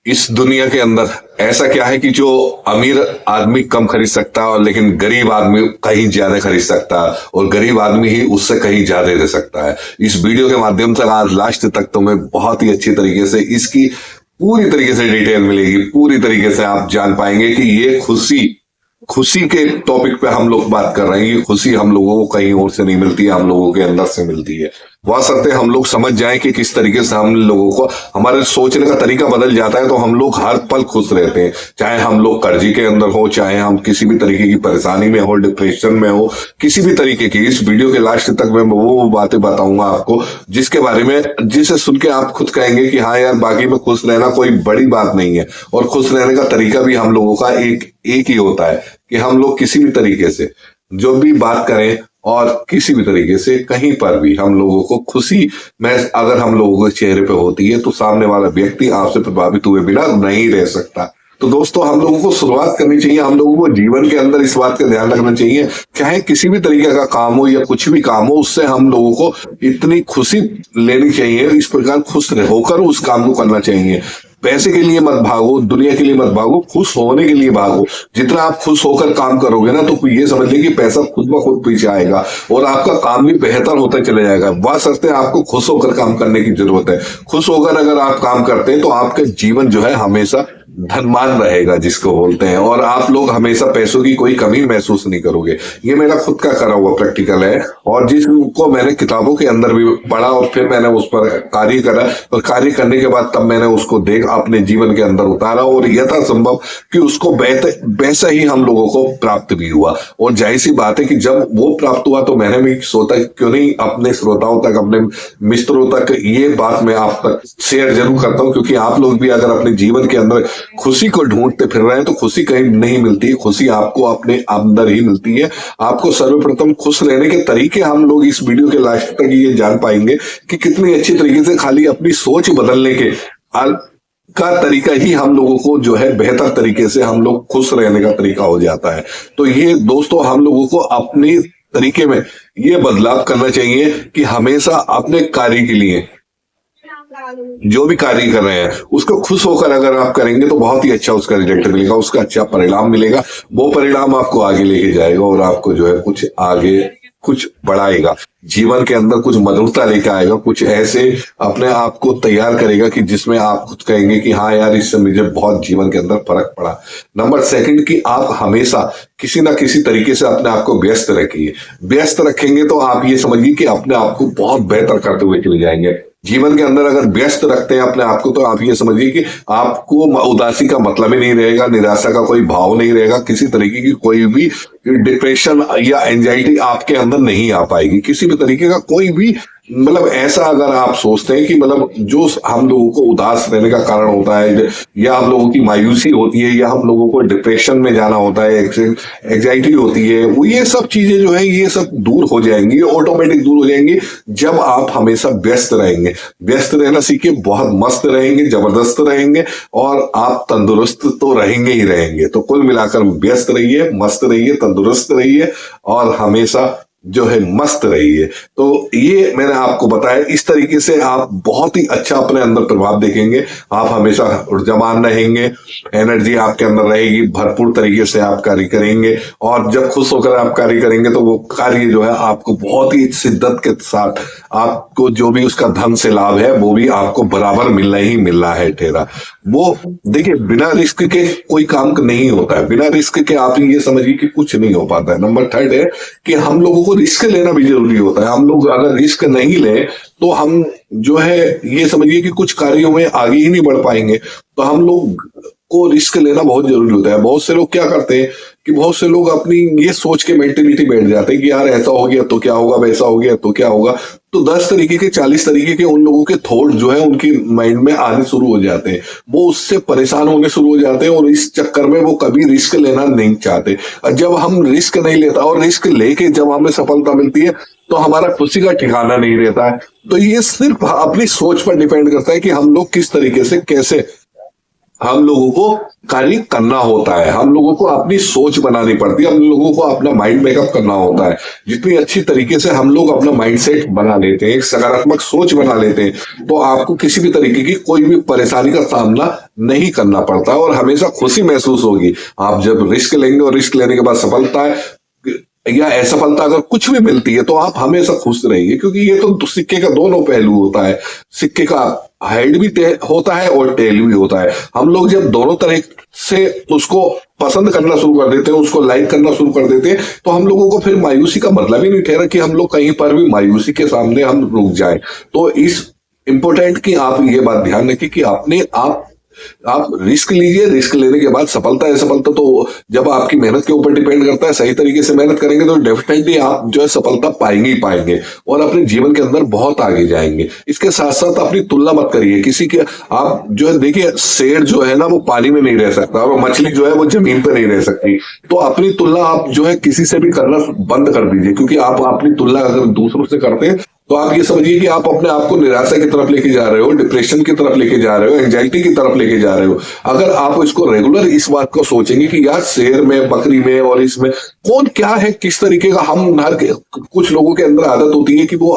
इस दुनिया के अंदर ऐसा क्या है कि जो अमीर आदमी कम खरीद सकता है और लेकिन गरीब आदमी कहीं ज्यादा खरीद सकता है और गरीब आदमी ही उससे कहीं ज्यादा दे सकता है। इस वीडियो के माध्यम से आज लास्ट तक तुम्हें बहुत ही अच्छी तरीके से इसकी पूरी तरीके से डिटेल मिलेगी। पूरी तरीके से आप जान पाएंगे कि ये खुशी खुशी के टॉपिक पे हम लोग बात कर रहे हैं। ये खुशी हम लोगों को कहीं और से नहीं मिलती है, हम लोगों के अंदर से मिलती है। वह सकते हम लोग समझ जाएं कि किस तरीके से हम लोगों को हमारे सोचने का तरीका बदल जाता है तो हम लोग हर पल खुश रहते हैं। चाहे हम लोग कर्जी के अंदर हो, चाहे हम किसी भी तरीके की परेशानी में हो, डिप्रेशन में हो, किसी भी तरीके की। इस वीडियो के लास्ट तक मैं वो बातें बताऊंगा आपको जिसके बारे में जिसे सुन के आप खुद कहेंगे कि हाँ यार, बाकी में खुश रहना कोई बड़ी बात नहीं है। और खुश रहने का तरीका भी हम लोगों का एक ही होता है कि हम लोग किसी भी तरीके से जो भी बात करें और किसी भी तरीके से कहीं पर भी हम लोगों को खुशी में अगर हम लोगों के चेहरे पे होती है तो सामने वाला व्यक्ति आपसे प्रभावित हुए बिना नहीं रह सकता। तो दोस्तों, हम लोगों को शुरुआत करनी चाहिए। हम लोगों को जीवन के अंदर इस बात का ध्यान रखना चाहिए, चाहे किसी भी तरीके का काम हो या कुछ भी काम हो, उससे हम लोगों को इतनी खुशी लेनी चाहिए, इस प्रकार खुश होकर उस काम को करना चाहिए। पैसे के लिए मत भागो, दुनिया के लिए मत भागो, खुश होने के लिए भागो। जितना आप खुश होकर काम करोगे ना तो ये समझ लीजिए कि पैसा खुद ब खुद पीछे आएगा और आपका काम भी बेहतर होता चले जाएगा। वह सकते हैं आपको खुश होकर काम करने की जरूरत है। खुश होकर अगर आप काम करते हैं तो आपका जीवन जो है हमेशा धनवान रहेगा जिसको बोलते हैं, और आप लोग हमेशा पैसों की कोई कमी महसूस नहीं करोगे। ये मेरा खुद का करा हुआ प्रैक्टिकल है और जिसको मैंने किताबों के अंदर भी पढ़ा और फिर मैंने उस पर कार्य करा और कार्य करने के बाद तब मैंने उसको देख अपने जीवन के अंदर उतारा और यथासंभव कि उसको वैसा ही हम लोगों को प्राप्त भी हुआ। और जाहिर सी बात है कि जब वो प्राप्त हुआ तो मैंने भी सोचा क्यों नहीं अपने श्रोताओं तक, अपने मित्रों तक ये बात मैं आप तक शेयर जरूर करता हूँ, क्योंकि आप लोग भी अगर अपने जीवन के अंदर खुशी को ढूंढते फिर रहे हैं तो खुशी कहीं नहीं मिलती है। खुशी आपको अपने अंदर ही मिलती है। आपको सर्वप्रथम खुश रहने के तरीके हम लोग इस वीडियो के लास्ट तक ये जान पाएंगे कि कितनी अच्छी तरीके से खाली अपनी सोच बदलने के का तरीका ही हम लोगों को जो है बेहतर तरीके से हम लोग खुश रहने का तरीका हो जाता है। तो ये दोस्तों, हम लोगों को अपने तरीके में ये बदलाव करना चाहिए कि हमेशा अपने कार्य के लिए जो भी कार्य कर रहे हैं उसको खुश होकर अगर आप करेंगे तो बहुत ही अच्छा उसका रिजल्ट मिलेगा, उसका अच्छा परिणाम मिलेगा। वो परिणाम आपको आगे लेके जाएगा और आपको जो है कुछ आगे कुछ बढ़ाएगा, जीवन के अंदर कुछ मधुरता लेकर आएगा, कुछ ऐसे अपने आप को तैयार करेगा कि जिसमें आप खुद कहेंगे कि हाँ यार, इससे मुझे बहुत जीवन के अंदर फर्क पड़ा। नंबर सेकंड कि आप हमेशा किसी ना किसी तरीके से अपने आप को व्यस्त रखिए। व्यस्त रखेंगे तो आप ये समझिए कि अपने आप को बहुत बेहतर करते हुए चले जाएंगे। जीवन के अंदर अगर व्यस्त रखते हैं अपने आप को तो आप ये समझिए कि आपको उदासी का मतलब ही नहीं रहेगा, निराशा का कोई भाव नहीं रहेगा, किसी तरीके की कोई भी डिप्रेशन या एंजाइटी आपके अंदर नहीं आ पाएगी। किसी भी तरीके का कोई भी मतलब ऐसा अगर आप सोचते हैं कि मतलब जो हम लोगों को उदास रहने का कारण होता है या हम लोगों की मायूसी होती है या हम लोगों को डिप्रेशन में जाना होता है, एंजाइटी होती है, वो ये सब चीजें जो है ये सब दूर हो जाएंगी, ऑटोमेटिक दूर हो जाएंगी जब आप हमेशा व्यस्त रहेंगे। व्यस्त रहना सीखिए, बहुत मस्त रहेंगे, जबरदस्त रहेंगे और आप तंदुरुस्त तो रहेंगे ही रहेंगे। तो कुल मिलाकर व्यस्त रहिए, मस्त रहिए, तंदुरुस्त रहिए और हमेशा जो है मस्त रहिए। तो ये मैंने आपको बताया, इस तरीके से आप बहुत ही अच्छा अपने अंदर प्रभाव देखेंगे। आप हमेशा ऊर्जावान रहेंगे, एनर्जी आपके अंदर रहेगी, भरपूर तरीके से आप कार्य करेंगे और जब खुश होकर आप कार्य करेंगे तो वो कार्य जो है आपको बहुत ही शिद्दत के साथ आपको जो भी उसका धन से लाभ है वो भी आपको बराबर मिलना ही मिलना है ठेरा। वो देखिए, बिना रिस्क के कोई काम नहीं होता है, बिना रिस्क के आप ये समझिए कि कुछ नहीं हो पाता है। नंबर थर्ड है कि हम लोगों को रिस्क लेना भी जरूरी होता है। हम लोग अगर रिस्क नहीं ले तो हम जो है ये समझिए कि कुछ कार्यों में आगे ही नहीं बढ़ पाएंगे। तो हम लोग को रिस्क लेना बहुत जरूरी होता है। बहुत से लोग क्या करते हैं कि बहुत से लोग अपनी ये सोच के मेंटेलिटी बैठ जाते हैं कि यार ऐसा हो गया तो क्या होगा, वैसा हो गया तो क्या होगा। तो 10 तरीके के 40 तरीके के उन लोगों के थॉट जो है उनकी माइंड में आने शुरू हो जाते हैं, वो उससे परेशान होने शुरू हो जाते हैं और इस चक्कर में वो कभी रिस्क लेना नहीं चाहते। और जब हम रिस्क नहीं लेता और रिस्क लेके जब हमें सफलता मिलती है तो हमारा खुशी का ठिकाना नहीं रहता है। तो ये सिर्फ अपनी सोच पर डिपेंड करता है कि हम लोग किस तरीके से कैसे हम लोगों को कार्य करना होता है, हम लोगों को अपनी सोच बनानी पड़ती है, हम लोगों को अपना माइंड मेकअप करना होता है। जितनी अच्छी तरीके से हम लोग अपना माइंडसेट बना लेते हैं, एक सकारात्मक सोच बना लेते हैं, तो आपको किसी भी तरीके की कोई भी परेशानी का सामना नहीं करना पड़ता और हमेशा खुशी महसूस होगी। आप जब रिस्क लेंगे और रिस्क लेने के बाद सफलता या असफलता अगर कुछ भी मिलती है तो आप हमेशा खुश रहिए, क्योंकि ये तो सिक्के का दोनों पहलू होता है। सिक्के का हेड भी होता है और टेल भी होता है। हम लोग जब दोनों तरह से उसको पसंद करना शुरू कर देते हैं, उसको लाइक करना शुरू कर देते हैं, तो हम लोगों को फिर मायूसी का मतलब ही नहीं ठहरा कि हम लोग कहीं पर भी मायूसी के सामने हम रुक जाएं। तो इस इम्पोर्टेंट कि आप ये बात ध्यान रखिए कि अपने आप रिस्क लीजिए। रिस्क लेने के बाद सफलता असफलता तो जब आपकी मेहनत के ऊपर डिपेंड करता है। सही तरीके से मेहनत करेंगे तो डेफिनेटली आप जो है सफलता पाएंगे ही पाएंगे और अपने जीवन के अंदर बहुत आगे जाएंगे। इसके साथ साथ अपनी तुलना मत करिए किसी के। आप जो है देखिए, शेर जो है ना वो पानी में नहीं रह सकता और मछली जो है वो जमीन पर नहीं रह सकती। तो अपनी तुलना आप जो है किसी से भी करना बंद कर दीजिए, क्योंकि आप अपनी तुलना अगर दूसरों से करते हैं तो आप ये समझिए कि आप अपने आप को निराशा की तरफ लेके जा रहे हो, डिप्रेशन की तरफ लेके जा रहे हो, एंजाइटी की तरफ लेके जा रहे हो। अगर आप इसको रेगुलर इस बात को सोचेंगे कि यार शेर में, बकरी में और इसमें कौन क्या है, किस तरीके का, हम कुछ लोगों के अंदर आदत होती है कि वो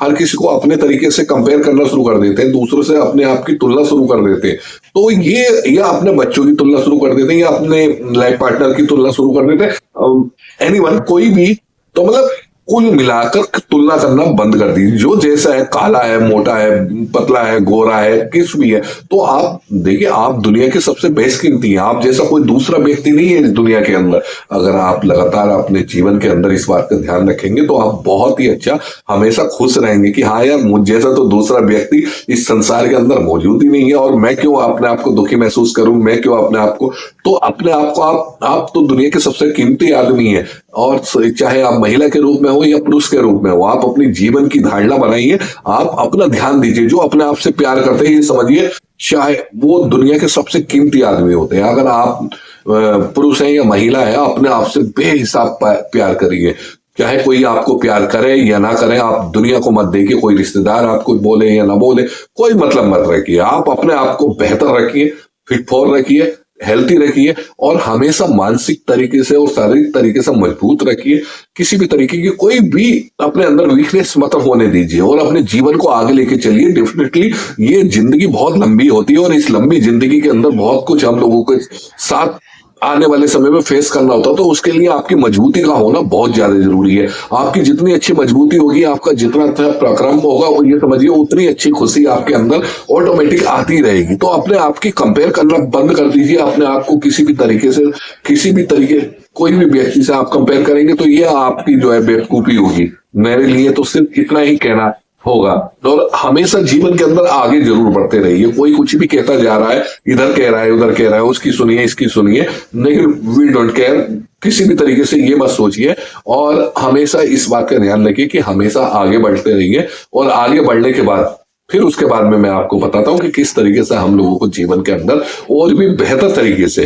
हर किसी को अपने तरीके से कंपेयर करना शुरू कर देते हैं, दूसरों से अपने आप की तुलना शुरू कर देते हैं। तो ये या अपने बच्चों की तुलना शुरू कर देते हैं या अपने लाइफ पार्टनर की तुलना शुरू कर देते हैं, एनीवन कोई भी। तो मतलब कुल मिलाकर तुलना करना बंद कर दीजिए। जो जैसा है, काला है, मोटा है, पतला है, गोरा है, किस भी है, तो आप देखिए आप दुनिया के सबसे बेस्ट कीमती हैं। आप जैसा कोई दूसरा व्यक्ति नहीं है इस दुनिया के अंदर। अगर आप लगातार अपने जीवन के अंदर इस बात का ध्यान रखेंगे तो आप बहुत ही अच्छा हमेशा खुश रहेंगे कि हाँ यार, मुझ जैसा तो दूसरा व्यक्ति इस संसार के अंदर मौजूद ही नहीं है और मैं क्यों अपने आप को दुखी महसूस करूं, मैं क्यों अपने आप को। तो अपने आप को आप तो दुनिया के सबसे कीमती आदमी है। और चाहे आप महिला के रूप में हो या पुरुष के रूप में हो, आप अपनी जीवन की धारणा बनाइए, आप अपना ध्यान दीजिए। जो अपने आप से प्यार करते हैं ये समझिए चाहे वो दुनिया के सबसे कीमती आदमी होते हैं। अगर आप पुरुष हैं या महिला है, अपने आप से बेहिसाब प्यार करिए। चाहे कोई आपको प्यार करे या ना करे, आप दुनिया को मत देखिए, कोई रिश्तेदार आपको बोले या ना बोले, कोई मतलब मत रखिए। आप अपने आप को बेहतर रखिए, फिट फॉर रखिए, हेल्थी रखिए और हमेशा मानसिक तरीके से और शारीरिक तरीके से मजबूत रखिए। किसी भी तरीके की कोई भी अपने अंदर वीकनेस मत होने दीजिए और अपने जीवन को आगे लेके चलिए। डेफिनेटली ये जिंदगी बहुत लंबी होती है और इस लंबी जिंदगी के अंदर बहुत कुछ हम लोगों के साथ आने वाले समय में फेस करना होता है। तो उसके लिए आपकी मजबूती का होना बहुत ज्यादा जरूरी है। आपकी जितनी अच्छी मजबूती होगी, आपका जितना अच्छा पराक्रम होगा, और ये समझिए उतनी अच्छी खुशी आपके अंदर ऑटोमेटिक आती रहेगी। तो अपने आप की कंपेयर करना बंद कर दीजिए। अपने आप को किसी भी तरीके से, किसी भी तरीके, कोई भी व्यक्ति से आप कंपेयर करेंगे तो ये आपकी जो है बेवकूफी होगी। मेरे लिए तो सिर्फ इतना ही कहना होगा। और हमेशा जीवन के अंदर आगे जरूर बढ़ते रहिए। कोई कुछ भी कहता जा रहा है, इधर कह रहा है, उधर कह रहा है, उसकी सुनिए, इसकी सुनिए, लेकिन वी डोंट केयर। किसी भी तरीके से ये मत सोचिए और हमेशा इस बात का ध्यान रखिए कि हमेशा आगे बढ़ते रहिए। और आगे बढ़ने के बाद फिर उसके बाद में मैं आपको बताता हूं कि किस तरीके से हम लोगों को जीवन के अंदर और भी बेहतर तरीके से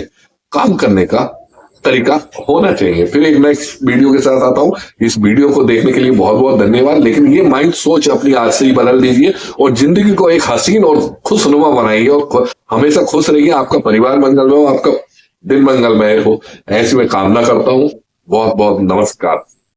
काम करने का तरीका होना चाहिए। फिर एक नेक्स्ट वीडियो के साथ आता हूं। इस वीडियो को देखने के लिए बहुत बहुत धन्यवाद। लेकिन ये माइंड सोच अपनी आज से ही बदल दीजिए और जिंदगी को एक हसीन और खुशनुमा बनाइए और हमेशा खुश रहिए। आपका परिवार मंगलमय हो, आपका दिन मंगलमय हो, ऐसी मैं कामना करता हूं। बहुत बहुत नमस्कार।